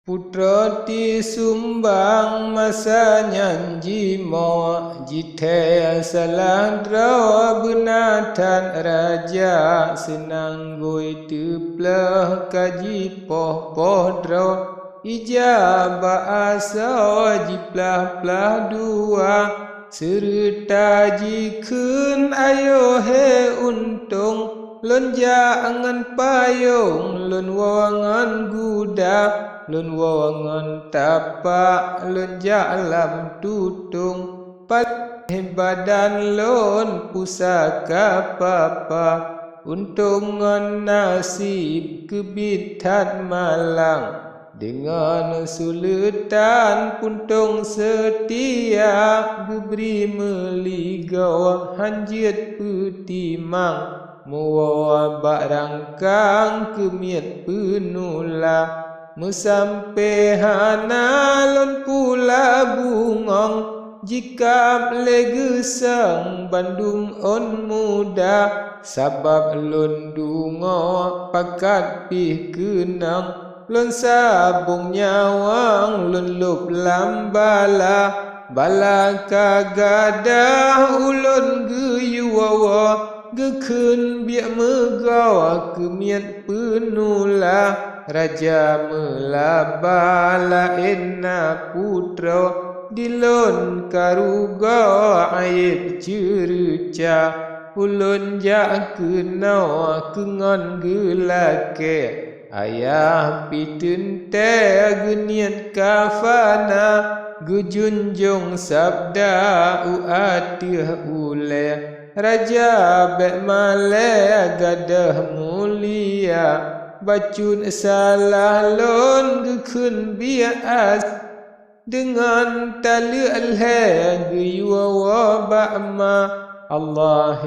Putra ti sumbang masa nyanji mo jite salah draw benatan raja senang goi teplah kaji poh poh draw ijabah asa jiplah plah dua serta jikun ayo he untung lun jangan payung lun wangan guda lun wangan tapak lun jalam tutung pat badan lun pusaka papa untungan nasib kebitan malang dengan suletan puntung setia geberi meligau hanjit petimang muwa barangkang kemiat penula musampe hanalon pula bungong jika legesang Bandung on muda sabab lon dungo pakat pih kenang lon sabung nyawang lon lup lambala bala kagadah ulun geyuwawa gekun biak megawa kemiat penula Raja melabala enna putra dilon karuga aib ceruca ulun jak kenau kengon gelake ayah pitun te geniat kafana gejunjung sabda uatih ule raja bek male gadah mulia bacun salah lon gekun bias dengan tali alhe geyuwa ba'ma Allah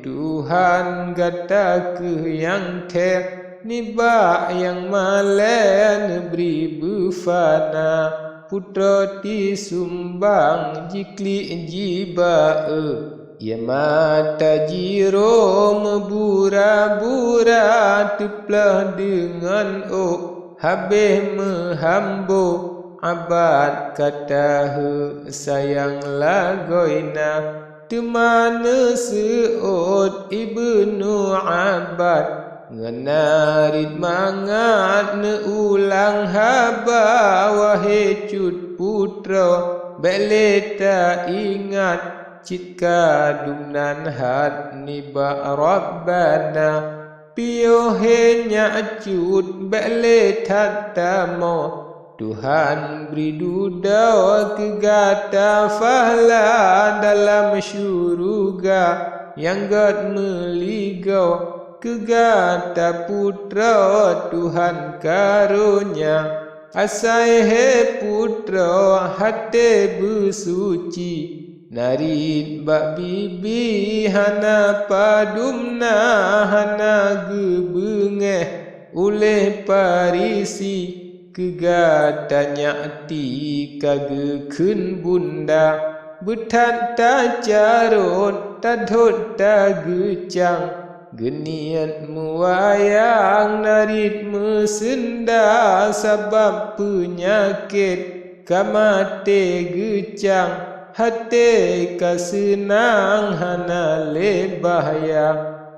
Tuhan gata ke yang te niba yang male neberi bufana putra ti sumbang jikli jibae ya mata jiro membura-bura teplah dengan habis mehambu abad kata sayang lagoina temana seot ibnu abad ngenarit mangat ne ulang haba wahai cut putra beleta ingat Cika dumnan hat niba rabbana piohenya acut bele tatamo Tuhan beri duda kegata fahla dalam syuruga yang gad meligau kegata putra Tuhan karunia asai he putra hati bersuci Narit bak bibi hana padumna hana gebengeh oleh parisi kegatanya ti kagekun bunda betat ta carut tadhut ta gecang geniat muayang narit mesenda sabab penyakit kamate gecang hati kasenang hana le bahaya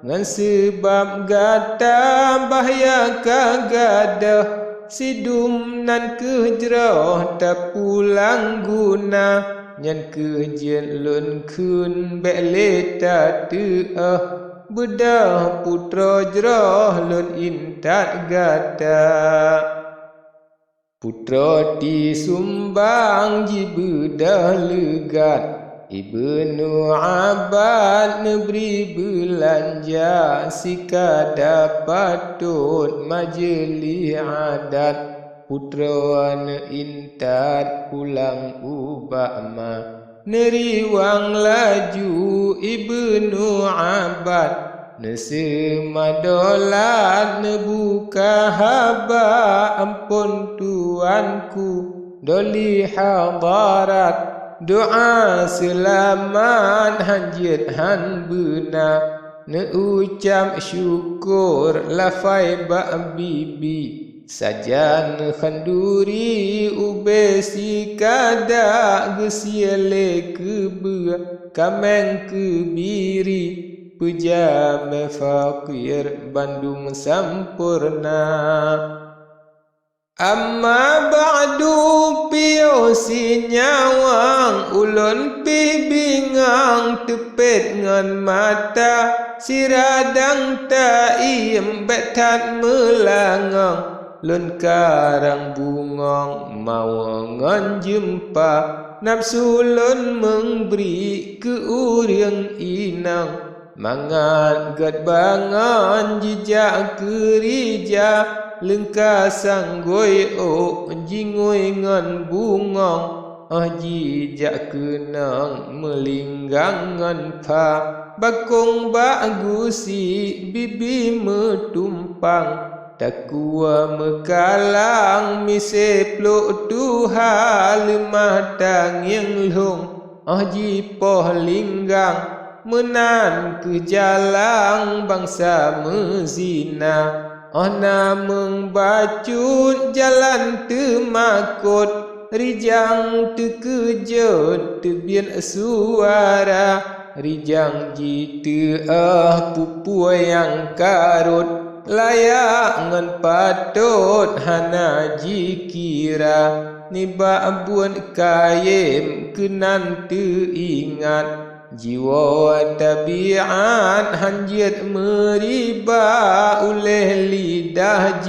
ngan sebab gata bahaya kagada sidum nan kejrah ta pulang guna nyan kejen lun kun bele ta teah bedah putra jrah lun intat gata Putra ti sumbang jibedah legat Ibnu Abad neberi belanja sikada patut majlis adat putra ne intat pulang ubama neriwang laju Ibnu Abad Nesemadolat nebuka haba ampun tuanku doli hadarat doa selamat hanjit han bena ne ucap syukur lafai bak bibi sajan khanduri ubesi kada gesiele kebe kameng kebiri pejam fakir Bandung sampurna. Amma ba'du piyo si nyawang ulun pi bingang tepet ngan mata siradang ta iem betat melangang lun karang bungong mau ngan jumpa nafsu lun memberi ke urang inang mangat gad bangan jejak kerija lengka sanggoi o jingoi ngan bungong jijak kenang melinggang ngan pa bakong bagusi bibi metumpang takua mekalang mise pluk tuha lemah tangyang long jipoh linggang menan ke jalang bangsa mezina Ona membacut jalan temakut rijang terkejut tebian suara rijang jitu pupu yang karut layak ngan patut hana jikira niba buan kayem kenan teringat jiwa tabiat hanjit meriba oleh lidah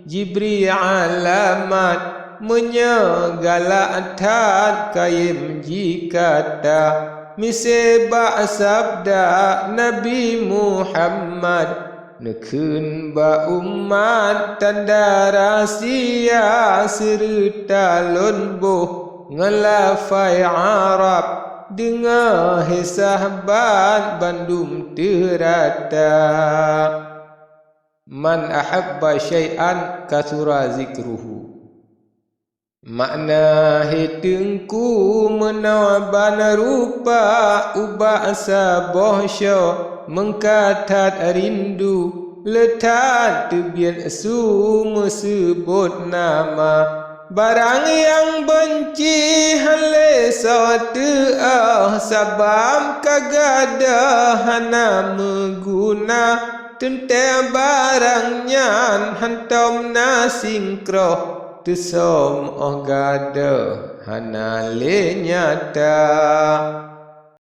jibri alamat menyegalak tat kayem jikata misebak sabda Nabi Muhammad nekun ba umat tanda rahsia serta lonboh ngelafai Arab dengar sahabat Bandung terata. Man ahabba syai'an kasura zikruhu. Makna hitungku menawaban rupa ubah sabohsyo mengkatat rindu letat tebian semua sebut nama barang yang benci hale satu sabam kagada hana mengguna tente barangnya hantam nasingkroh tesom gada hana le nyata.